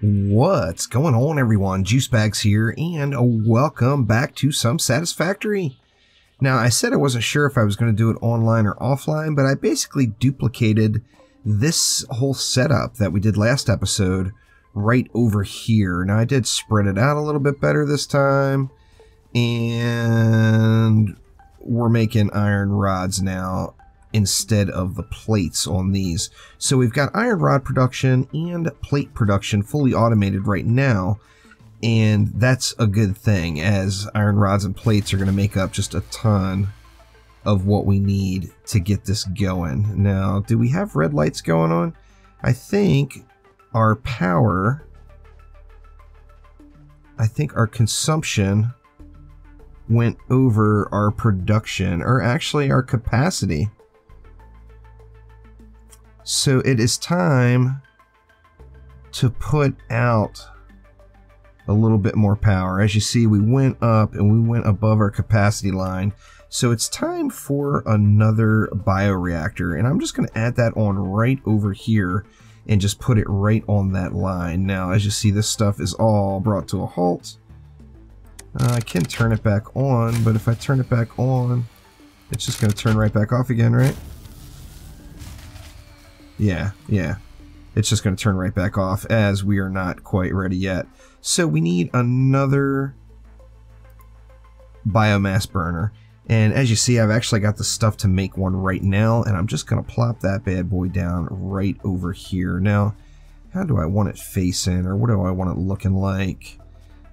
What's going on, everyone? Juicebags here, and welcome back to some Satisfactory. Now, I said I wasn't sure if I was going to do it online or offline, but I basically duplicated this whole setup that we did last episode right over here. Now, I did spread it out a little bit better this time, and we're making iron rods now instead of the plates on these. So we've got iron rod production and plate production fully automated right now, and that's a good thing, as iron rods and plates are going to make up just a ton of what we need to get this going. Now, do we have red lights going on? I think our power, our consumption went over our production, or actually our capacity. So it is time to put out a little bit more power. As you see, we went up and we went above our capacity line. So it's time for another bioreactor. And I'm just going to add that on right over here and just put it right on that line. Now, as you see, this stuff is all brought to a halt. I can turn it back on, but if I turn it back on, it's just going to turn right back off again, right? Yeah. It's just going to turn right back off, as we are not quite ready yet. So we need another biomass burner. And as you see, I've actually got the stuff to make one right now, and I'm just going to plop that bad boy down right over here. Now, how do I want it facing, or what do I want it looking like?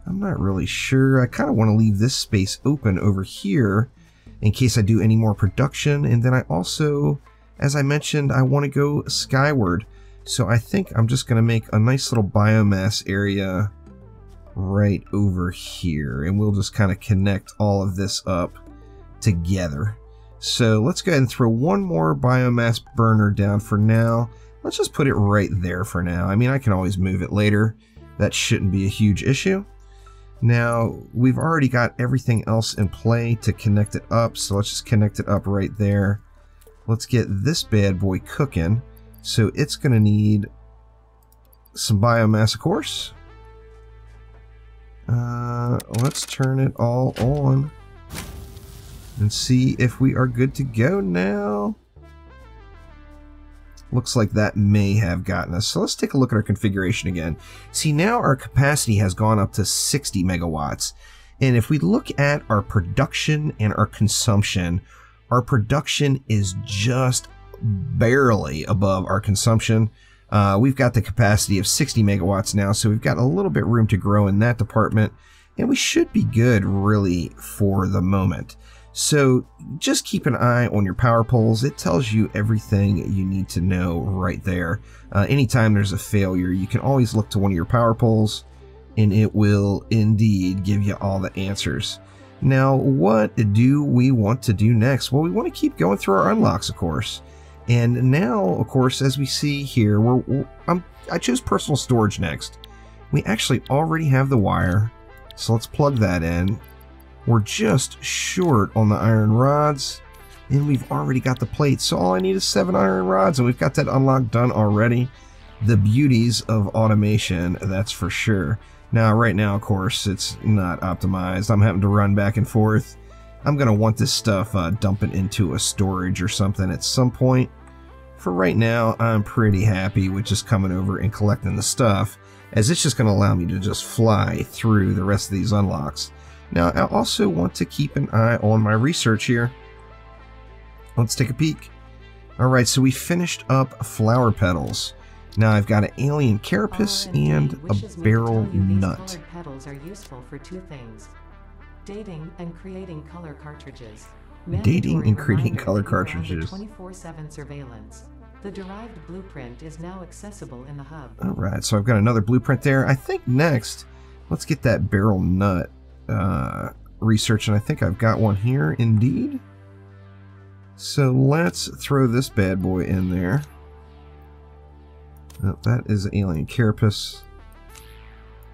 I'm not really sure. I kind of want to leave this space open over here in case I do any more production. And then I also, as I mentioned, I want to go skyward. So I think I'm just going to make a nice little biomass area right over here. And we'll just kind of connect all of this up together. So let's go ahead and throw one more biomass burner down for now. Let's just put it right there for now. I mean, I can always move it later. That shouldn't be a huge issue. Now, we've already got everything else in play to connect it up. So let's just connect it up right there. Let's get this bad boy cooking. So it's going to need some biomass, of course. Let's turn it all on and see if we are good to go now. Looks like that may have gotten us. So let's take a look at our configuration again. See, now our capacity has gone up to 60 megawatts. And if we look at our production and our consumption, our production is just barely above our consumption. We've got the capacity of 60 megawatts now, so we've got a little bit room to grow in that department, and we should be good really for the moment. So just keep an eye on your power poles. It tells you everything you need to know right there. Anytime there's a failure, you can always look to one of your power poles, and it will indeed give you all the answers. Now, what do we want to do next? Well, we want to keep going through our unlocks, of course. And now, of course, as we see here, I chose personal storage next. We actually already have the wire, so let's plug that in. We're just short on the iron rods, and we've already got the plates. So all I need is 7 iron rods, and we've got that unlock done already. The beauties of automation, that's for sure. Now, right now, of course, it's not optimized. I'm having to run back and forth. I'm going to want this stuff dumping into a storage or something at some point. For right now, I'm pretty happy with just coming over and collecting the stuff, as it's just going to allow me to just fly through the rest of these unlocks. Now, I also want to keep an eye on my research here. Let's take a peek. Alright, so we finished up flower petals. Now I've got an alien carapace and a barrel nut. These colored petals are useful for 2 things: dating and creating color cartridges. Dating and creating color cartridges. 24/7 surveillance. The derived blueprint is now accessible in the hub. Alright, so I've got another blueprint there. I think next, let's get that barrel nut research, and I think I've got one here indeed. So let's throw this bad boy in there. Oh, that is an alien carapace.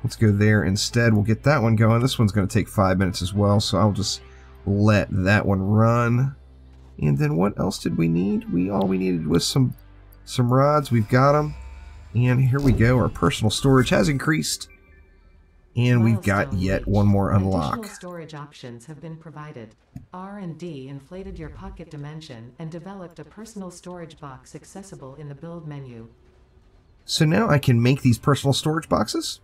Let's go there instead. We'll get that one going. This one's going to take 5 minutes as well, so I'll just let that one run. And then what else did we need? All we needed was some rods. We've got them. And here we go. Our personal storage has increased. And we've got yet one more unlock. Additional storage options have been provided. R&D inflated your pocket dimension and developed a personal storage box accessible in the build menu. So now I can make these personal storage boxes.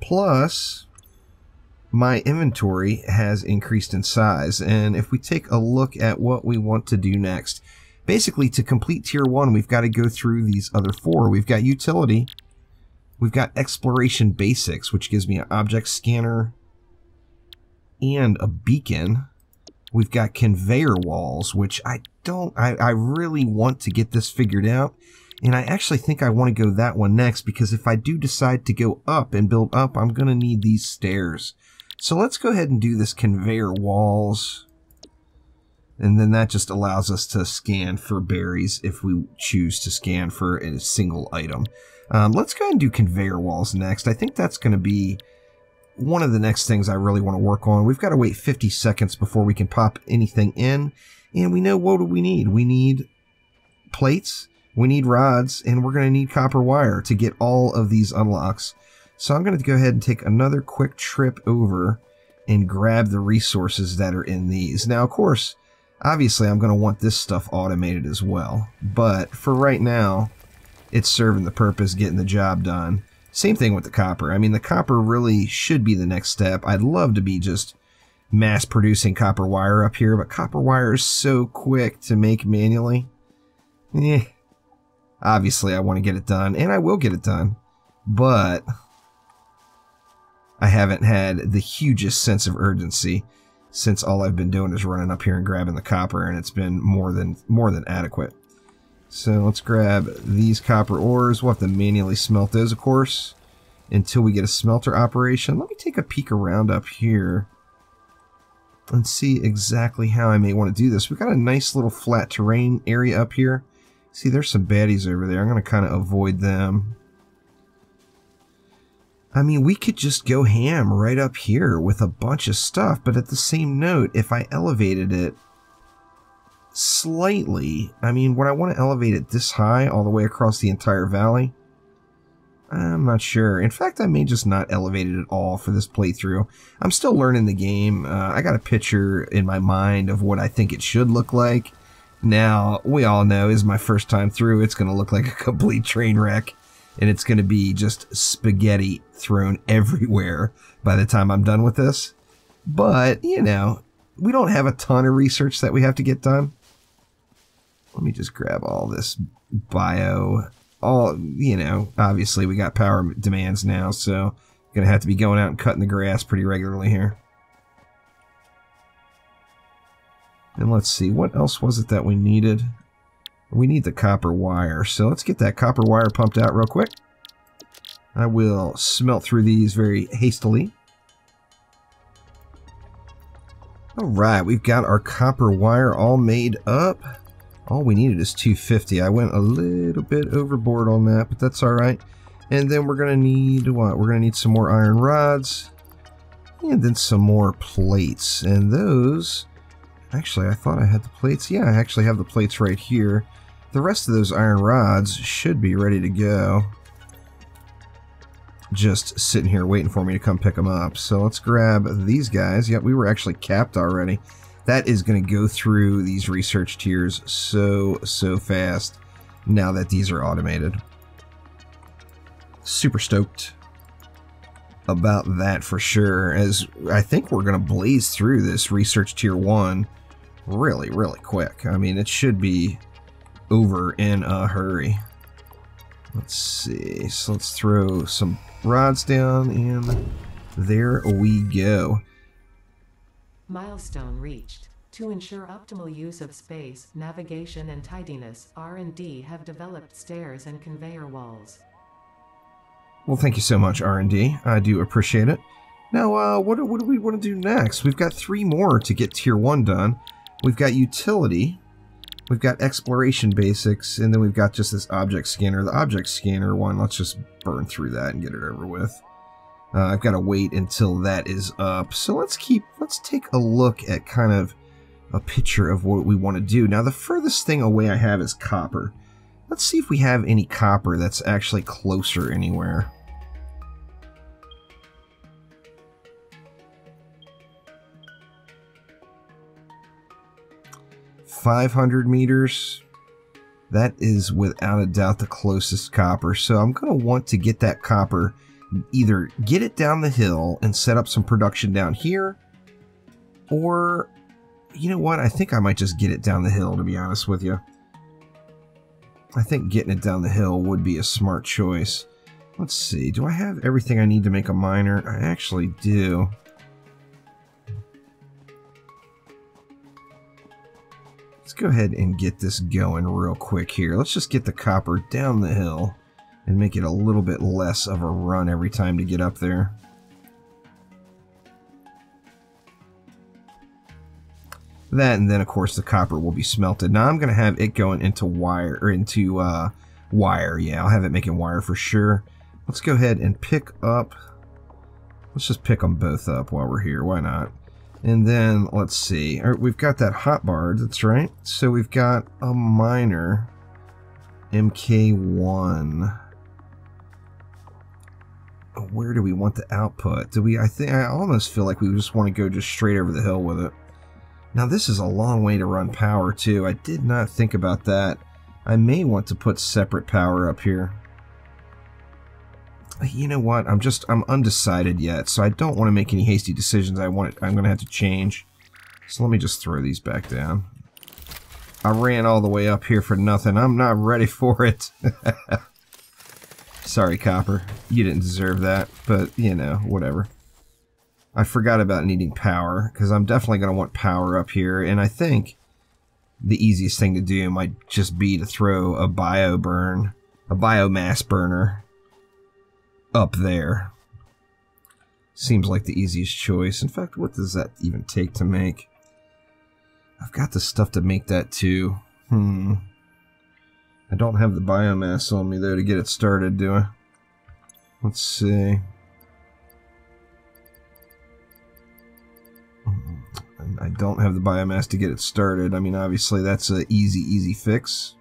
Plus, my inventory has increased in size. And if we take a look at what we want to do next, basically to complete tier 1, we've got to go through these other 4. We've got utility. We've got exploration basics, which gives me an object scanner and a beacon. We've got conveyor walls, which I really want to get this figured out. And I actually think I want to go that one next, because if I do decide to go up and build up, I'm going to need these stairs. So let's go ahead and do this conveyor walls. And then that just allows us to scan for berries if we choose to scan for a single item. Let's go ahead and do conveyor walls next. I think that's going to be one of the next things I really want to work on. We've got to wait 50 seconds before we can pop anything in. And we know, what do we need? We need plates, we need rods, and we're going to need copper wire to get all of these unlocks. So I'm going to go ahead and take another quick trip over and grab the resources that are in these. Now, of course, obviously I'm going to want this stuff automated as well. But for right now, it's serving the purpose, getting the job done. Same thing with the copper. I mean, the copper really should be the next step. I'd love to be just mass producing copper wire up here, but copper wire is so quick to make manually. Obviously, I want to get it done, and I will get it done. But I haven't had the hugest sense of urgency since all I've been doing is running up here and grabbing the copper, and it's been more than adequate. So let's grab these copper ores. We'll have to manually smelt those, of course, until we get a smelter operation. Let me take a peek around up here and see exactly how I may want to do this. We've got a nice little flat terrain area up here. See, there's some baddies over there. I'm going to kind of avoid them. I mean, we could just go ham right up here with a bunch of stuff, but at the same note, if I elevated it slightly, I mean, would I want to elevate it this high all the way across the entire valley? I'm not sure. In fact, I may just not elevate it at all for this playthrough. I'm still learning the game. I got a picture in my mind of what I think it should look like. Now, we all know, is my first time through, it's going to look like a complete train wreck, and it's going to be just spaghetti thrown everywhere by the time I'm done with this. But, you know, we don't have a ton of research that we have to get done. Let me just grab all this bio. You know, obviously we got power demands now, so gonna have to be going out and cutting the grass pretty regularly here. And let's see, what else was it that we needed? We need the copper wire, so let's get that copper wire pumped out real quick. I will smelt through these very hastily. Alright, we've got our copper wire all made up. All we needed is 250. I went a little bit overboard on that, but that's alright. And then we're going to need what? We're going to need some more iron rods. And then some more plates. And those... Actually, I thought I had the plates. Yeah, I actually have the plates right here. The rest of those iron rods should be ready to go. Just sitting here waiting for me to come pick them up. So let's grab these guys. Yep, we were actually capped already. That is going to go through these research tiers so fast now that these are automated. Super stoked about that for sure, as I think we're going to blaze through this research tier 1 really quick. I mean, it should be over in a hurry. Let's see, so let's throw some rods down, and there we go. Milestone reached. To ensure optimal use of space, navigation, and tidiness, R&D have developed stairs and conveyor walls. Well, thank you so much, R&D. I do appreciate it. Now, what do we want to do next? We've got 3 more to get tier 1 done. We've got utility, we've got exploration basics, and then we've got just this object scanner. The object scanner one, let's just burn through that and get it over with. I've got to wait until that is up. So let's take a look at kind of a picture of what we want to do. Now, the furthest thing away I have is copper. Let's see if we have any copper that's actually closer anywhere. "500 meters. That is without a doubt the closest copper. So I'm going to want to get that copper, either get it down the hill and set up some production down here, or, you know what, I think I might just get it down the hill, to be honest with you. I think getting it down the hill would be a smart choice. Let's see, do I have everything I need to make a miner? I actually do. Let's go ahead and get this going real quick here. Let's just get the copper down the hill and make it a little bit less of a run every time to get up there. That, and then of course the copper will be smelted. Now I'm going to have it going into wire, or into wire. Yeah, I'll have it making wire for sure. Let's go ahead and pick up, let's just pick them both up while we're here. Why not? And then let's see, we've got that hotbar, that's right. So we've got a miner, MK1. Where do we want the output? Do we? I almost feel like we just want to go just straight over the hill with it. Now this is a long way to run power too. I did not think about that. I may want to put separate power up here. You know what? I'm undecided yet, so I don't want to make any hasty decisions. I'm going to have to change. So let me just throw these back down. I ran all the way up here for nothing. I'm not ready for it. Sorry, copper. You didn't deserve that, but, you know, whatever. I forgot about needing power, because I'm definitely going to want power up here, and I think the easiest thing to do might just be to throw a biomass burner up there. Seems like the easiest choice. In fact, what does that even take to make? I've got the stuff to make that too. I don't have the biomass on me though to get it started, do I? Let's see. I don't have the biomass to get it started. I mean, obviously that's an easy fix.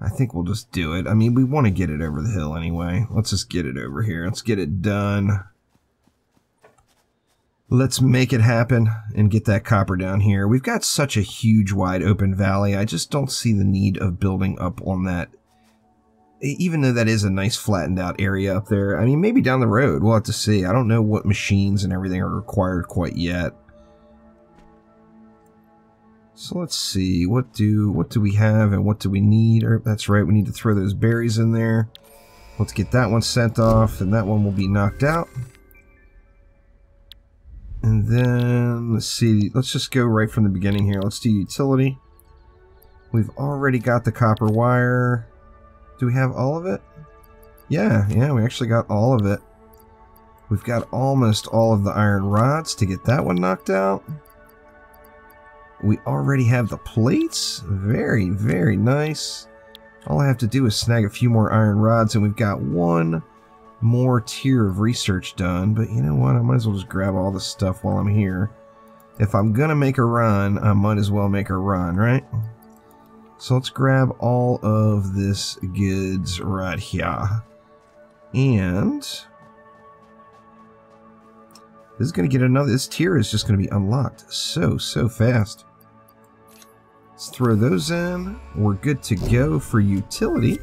I think we'll just do it. I mean, we want to get it over the hill anyway. Let's just get it over here. Let's get it done. Let's make it happen and get that copper down here. We've got such a huge, wide open valley. I just don't see the need of building up on that. Even though that is a nice flattened out area up there. I mean, maybe down the road. We'll have to see. I don't know what machines and everything are required quite yet. So let's see, what do we have and what do we need? That's right, we need to throw those berries in there. Let's get that one sent off, and that one will be knocked out. And then, let's see, let's just go right from the beginning here. Let's do utility. We've already got the copper wire. Do we have all of it? Yeah, we actually got all of it. We've got almost all of the iron rods to get that one knocked out. We already have the plates. Very, very nice. All I have to do is snag a few more iron rods, and we've got one more tier of research done. But you know what? I might as well just grab all this stuff while I'm here. If I'm going to make a run, I might as well make a run, right? So let's grab all of this goods right here. And this is going to get another... This tier is just going to be unlocked so fast. Let's throw those in. We're good to go for utility.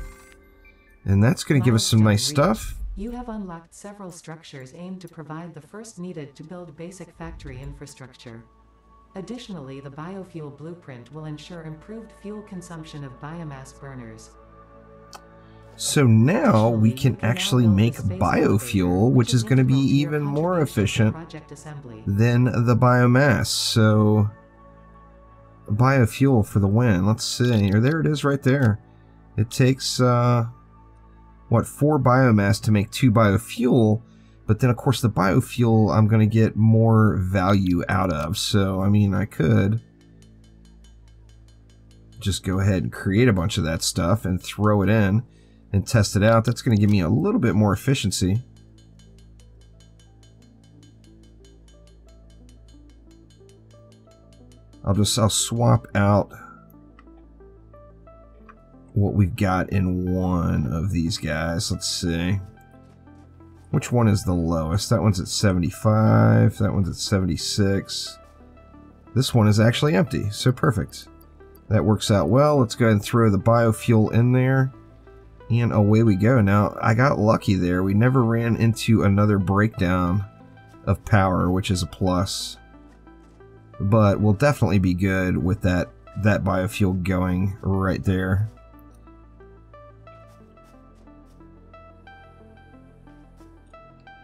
And that's going to give us some nice stuff. You have unlocked several structures aimed to provide the first needed to build basic factory infrastructure. Additionally, the biofuel blueprint will ensure improved fuel consumption of biomass burners. So now we can actually make biofuel, which is going to be even more efficient than the biomass. So biofuel for the win. Let's see. Or there it is right there. It takes, what, 4 biomass to make 2 biofuel. But then, of course, the biofuel I'm going to get more value out of. So, I mean, I could just go ahead and create a bunch of that stuff and throw it in and test it out. That's going to give me a little bit more efficiency. I'll swap out what we've got in one of these guys. Let's see. Which one is the lowest? That one's at 75. That one's at 76. This one is actually empty, so perfect. That works out well. Let's go ahead and throw the biofuel in there. And away we go. Now, I got lucky there. We never ran into another breakdown of power, which is a plus. But we'll definitely be good with that biofuel going right there.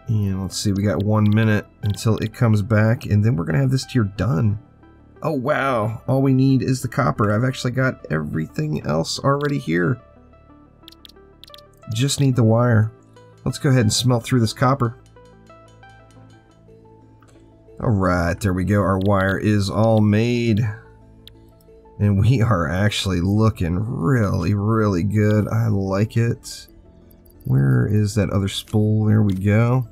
And let's see, we got 1 minute until it comes back, and then we're going to have this tier done. Oh, wow. All we need is the copper. I've actually got everything else already here. Just need the wire. Let's go ahead and smelt through this copper. Alright, there we go. Our wire is all made. And we are actually looking really, really good. I like it. Where is that other spool? There we go.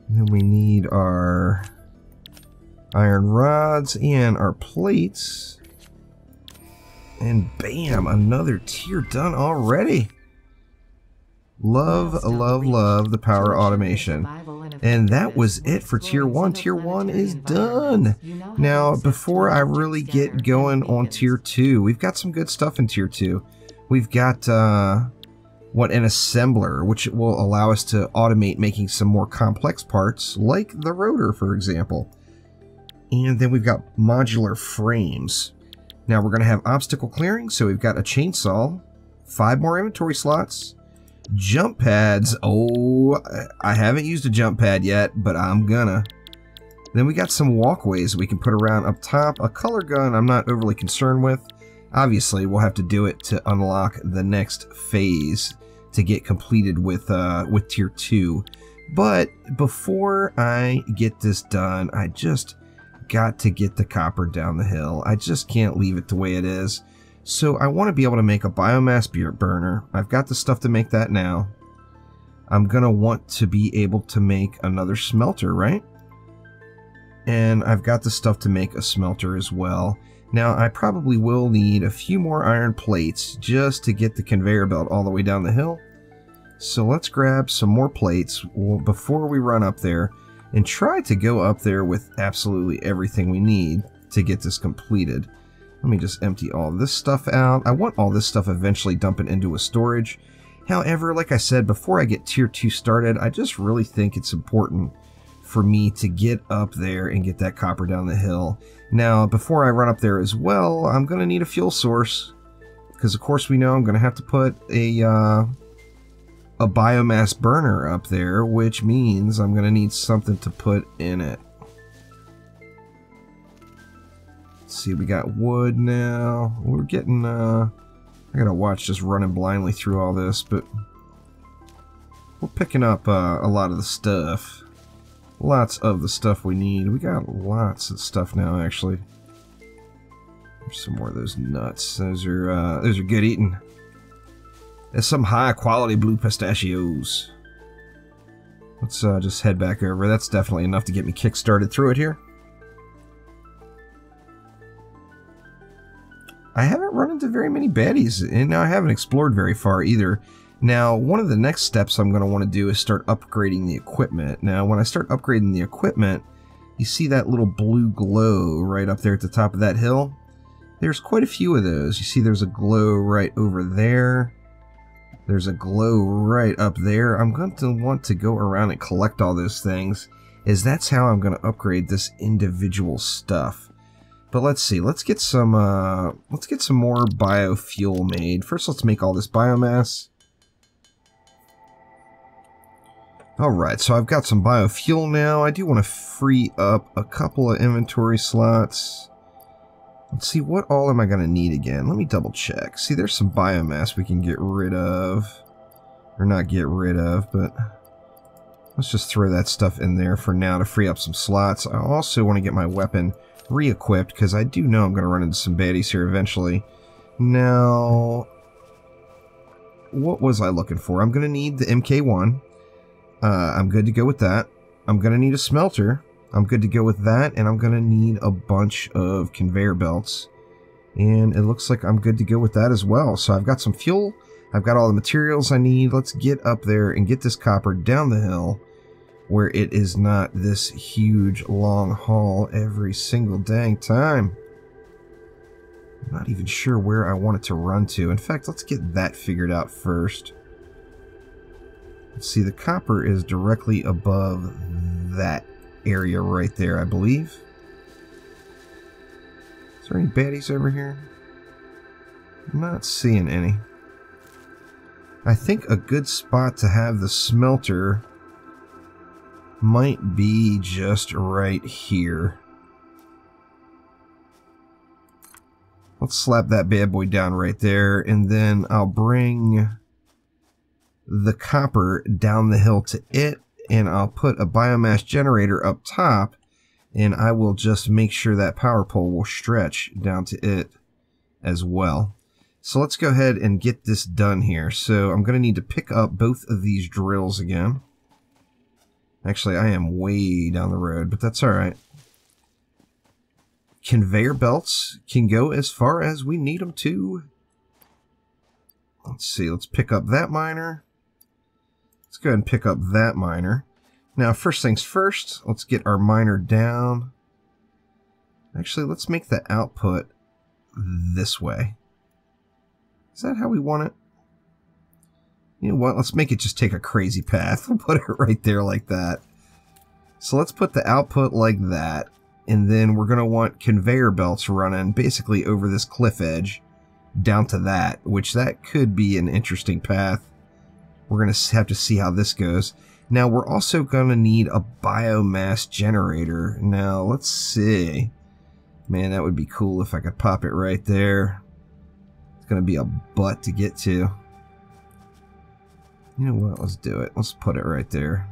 And then we need our iron rods and our plates. And bam, another tier done already. Love, love, love the power automation. And that was it for Tier 1. Tier 1 is done. Now, before I really get going on Tier 2, we've got some good stuff in Tier 2. We've got, an assembler, which will allow us to automate making some more complex parts, like the rotor, for example. And then we've got modular frames. Now, we're going to have obstacle clearing, so we've got a chainsaw, 5 more inventory slots, jump pads. Oh, I haven't used a jump pad yet, but I'm gonna. Then we got some walkways we can put around up top. A color gun I'm not overly concerned with. Obviously, we'll have to do it to unlock the next phase to get completed with Tier 2. But before I get this done, I just got to get the copper down the hill. I just can't leave it the way it is. So I want to be able to make a biomass burner. I've got the stuff to make that now. I'm going to want to be able to make another smelter, right? And I've got the stuff to make a smelter as well. Now, I probably will need a few more iron plates just to get the conveyor belt all the way down the hill. So let's grab some more plates before we run up there and try to go up there with absolutely everything we need to get this completed. Let me just empty all this stuff out. I want all this stuff eventually dumping into a storage. However, like I said, before I get Tier 2 started, I just really think it's important for me to get up there and get that copper down the hill. Now, before I run up there as well, I'm going to need a fuel source. Because, of course, we know I'm going to have to put a biomass burner up there, which means I'm going to need something to put in it. See, we got wood now. We're getting, I gotta watch just running blindly through all this, but we're picking up a lot of the stuff. Lots of the stuff we need. We got lots of stuff now, actually. There's some more of those nuts. Those are good eating. There's some high quality blue pistachios. Let's just head back over. That's definitely enough to get me kick-started through it here. I haven't run into very many baddies, and I haven't explored very far either. Now, one of the next steps I'm going to want to do is start upgrading the equipment. Now, when I start upgrading the equipment, you see that little blue glow right up there at the top of that hill? There's quite a few of those. You see there's a glow right over there. There's a glow right up there. I'm going to want to go around and collect all those things, as that's how I'm going to upgrade this individual stuff. But let's see. Let's get some more biofuel made. First, let's make all this biomass. Alright, so I've got some biofuel now. I do want to free up a couple of inventory slots. Let's see, what all am I going to need again? Let me double check. See, there's some biomass we can get rid of. Or not get rid of, but let's just throw that stuff in there for now to free up some slots. I also want to get my weapon re-equipped, because I do know I'm going to run into some baddies here eventually. Now, what was I looking for? I'm going to need the MK1. I'm good to go with that. I'm going to need a smelter. I'm good to go with that, and I'm going to need a bunch of conveyor belts. And it looks like I'm good to go with that as well. So I've got some fuel. I've got all the materials I need. Let's get up there and get this copper down the hill where it is not this huge long haul every single dang time. I'm not even sure where I want it to run to. In fact, let's get that figured out first. Let's see, the copper is directly above that area right there, I believe. Is there any baddies over here? I'm not seeing any. I think a good spot to have the smelter might be just right here. Let's slap that bad boy down right there, and then I'll bring the copper down the hill to it, and I'll put a biomass generator up top, and I will just make sure that power pole will stretch down to it as well. So let's go ahead and get this done here. So I'm going to need to pick up both of these drills again. Actually, I am way down the road, but that's all right. Conveyor belts can go as far as we need them to. Let's see, let's pick up that miner. Let's go ahead and pick up that miner. Now, first things first, let's get our miner down. Actually, let's make the output this way. Is that how we want it? You know what? Let's make it just take a crazy path. We'll put it right there like that. So let's put the output like that. And then we're going to want conveyor belts running basically over this cliff edge down to that, which that could be an interesting path. We're going to have to see how this goes. Now, we're also going to need a biomass generator. Now, let's see. Man, that would be cool if I could pop it right there. It's going to be a butt to get to. You know what? Let's do it. Let's put it right there.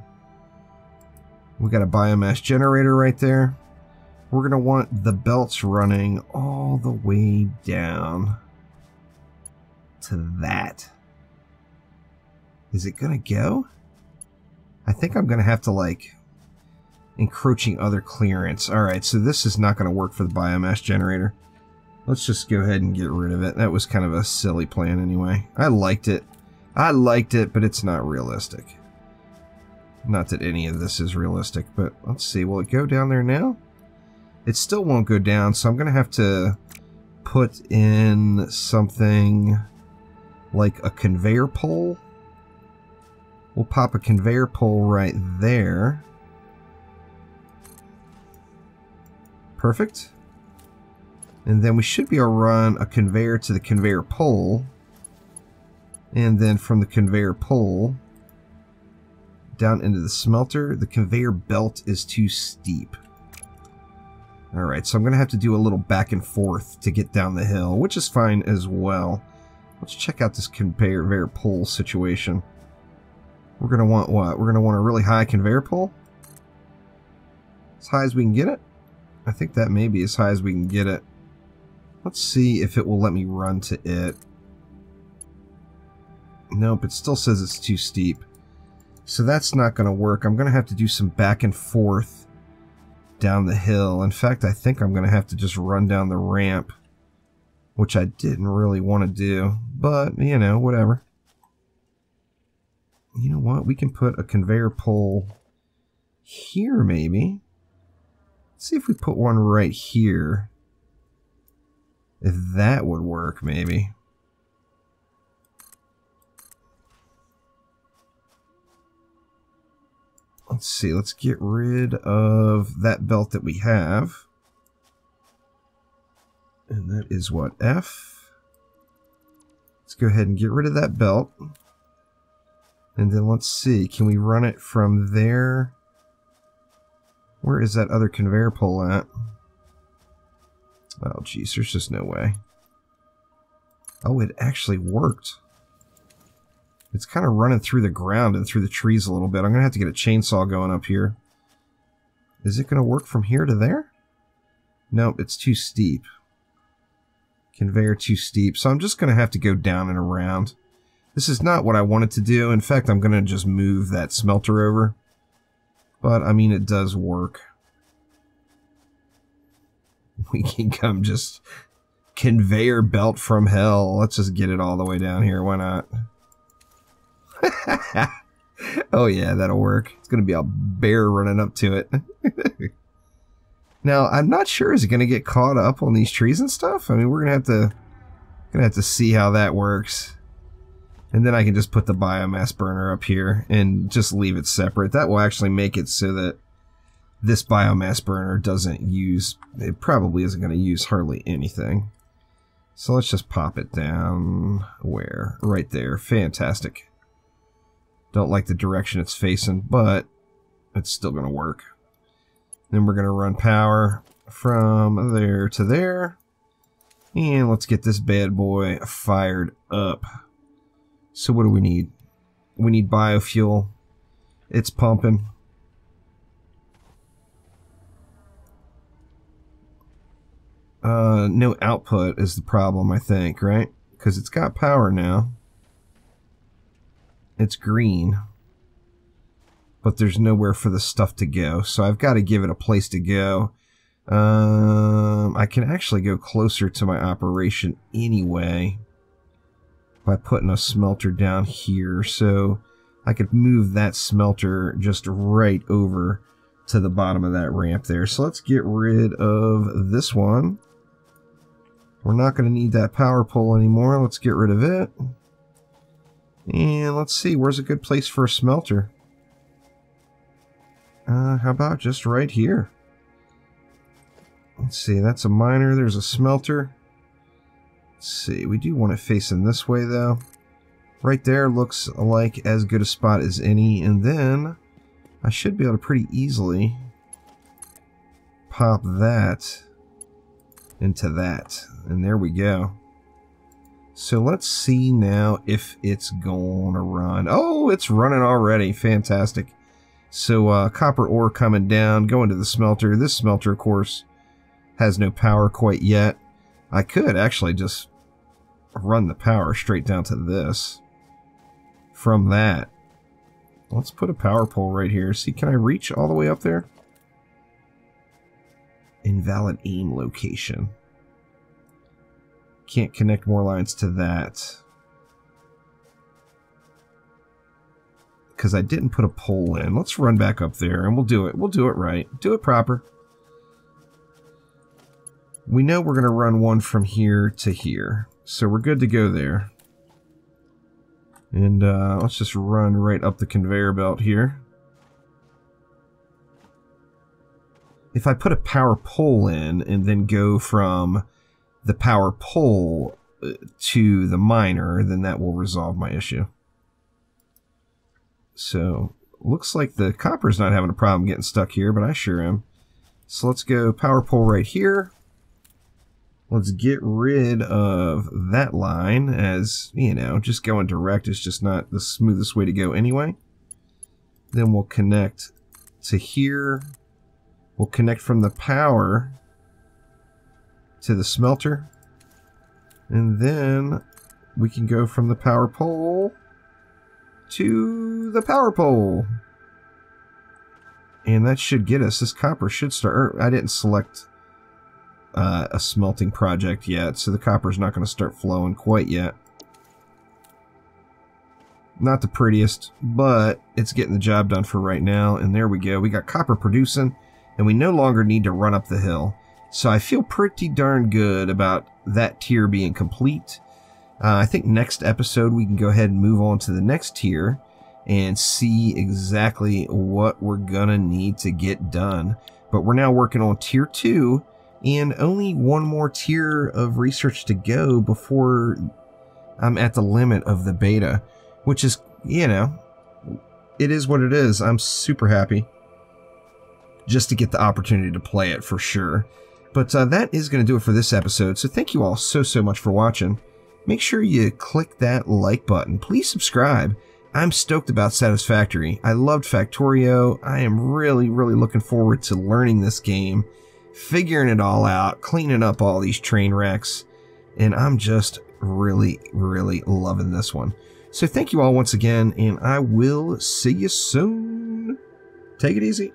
We got a biomass generator right there. We're going to want the belts running all the way down to that. Is it going to go? I think I'm going to have to, like, encroaching other clearance. Alright, so this is not going to work for the biomass generator. Let's just go ahead and get rid of it. That was kind of a silly plan anyway. I liked it. But it's not realistic. Not that any of this is realistic, but let's see. Will it go down there now? It still won't go down, so I'm going to have to put in something like a conveyor pole. We'll pop a conveyor pole right there. Perfect. And then we should be able to run a conveyor to the conveyor pole. And then from the conveyor pole down into the smelter. The conveyor belt is too steep. Alright, so I'm going to have to do a little back and forth to get down the hill, which is fine as well. Let's check out this conveyor pole situation. We're going to want what? We're going to want a really high conveyor pole? As high as we can get it? I think that may be as high as we can get it. Let's see if it will let me run to it. Nope, it still says it's too steep. So that's not going to work. I'm going to have to do some back and forth down the hill. In fact, I think I'm going to have to just run down the ramp, which I didn't really want to do, but, you know, whatever. You know what? We can put a conveyor pole here, maybe. Let's see if we put one right here. If that would work, maybe. Let's see, let's get rid of that belt that we have. And that is what, F? Let's go ahead and get rid of that belt. And then let's see, can we run it from there? Where is that other conveyor pole at? Oh, geez, there's just no way. Oh, it actually worked. It's kind of running through the ground and through the trees a little bit. I'm going to have to get a chainsaw going up here. Is it going to work from here to there? Nope, it's too steep. Conveyor too steep. So I'm just going to have to go down and around. This is not what I wanted to do. In fact, I'm going to just move that smelter over. But, I mean, it does work. We can come just conveyor belt from hell. Let's just get it all the way down here. Why not? Oh yeah, that'll work. It's going to be a bear running up to it. Now, I'm not sure, is it going to get caught up on these trees and stuff? I mean, we're going to have to see how that works. And then I can just put the biomass burner up here and just leave it separate. That will actually make it so that this biomass burner doesn't use, it probably isn't going to use hardly anything. So let's just pop it down. Where? Right there. Fantastic. Don't like the direction it's facing, but it's still going to work. Then we're going to run power from there to there. And let's get this bad boy fired up. So what do we need? We need biofuel. It's pumping. No output is the problem, I think, right? Because it's got power now. It's green. But there's nowhere for the stuff to go. So I've got to give it a place to go. I can actually go closer to my operation anyway by putting a smelter down here. So I could move that smelter just right over to the bottom of that ramp there. So let's get rid of this one. We're not going to need that power pole anymore. Let's get rid of it. And let's see, where's a good place for a smelter? How about just right here? Let's see, that's a miner, there's a smelter. Let's see, we do want it facing this way though. Right there looks like as good a spot as any, and then I should be able to pretty easily pop that into that. And there we go. So let's see now if it's going to run. Oh, it's running already. Fantastic. So copper ore coming down, going to the smelter. This smelter, of course, has no power quite yet. I could actually just run the power straight down to this. From that, let's put a power pole right here. See, can I reach all the way up there? Invalid aim location. Can't connect more lines to that. Because I didn't put a pole in. Let's run back up there and we'll do it. We'll do it right. Do it proper. We know we're going to run one from here to here. So we're good to go there. And let's just run right up the conveyor belt here. If I put a power pole in and then go from the power pole to the miner, then that will resolve my issue. So, looks like the copper's not having a problem getting stuck here, but I sure am. So let's go power pole right here. Let's get rid of that line, as, you know, just going direct is just not the smoothest way to go anyway. Then we'll connect to here. We'll connect from the power to the smelter. And then we can go from the power pole to the power pole. And that should get us, this copper should start, I didn't select a smelting project yet, so the copper's not going to start flowing quite yet. Not the prettiest, but it's getting the job done for right now. And there we go, we got copper producing, and we no longer need to run up the hill. So I feel pretty darn good about that tier being complete. I think next episode we can go ahead and move on to the next tier and see exactly what we're gonna need to get done. But we're now working on tier 2 and only one more tier of research to go before I'm at the limit of the beta, which is, you know, it is what it is. I'm super happy just to get the opportunity to play it for sure. But that is going to do it for this episode. So thank you all so much for watching. Make sure you click that like button. Please subscribe. I'm stoked about Satisfactory. I loved Factorio. I am really looking forward to learning this game, figuring it all out, cleaning up all these train wrecks, and I'm just really loving this one. So thank you all once again, and I will see you soon. Take it easy.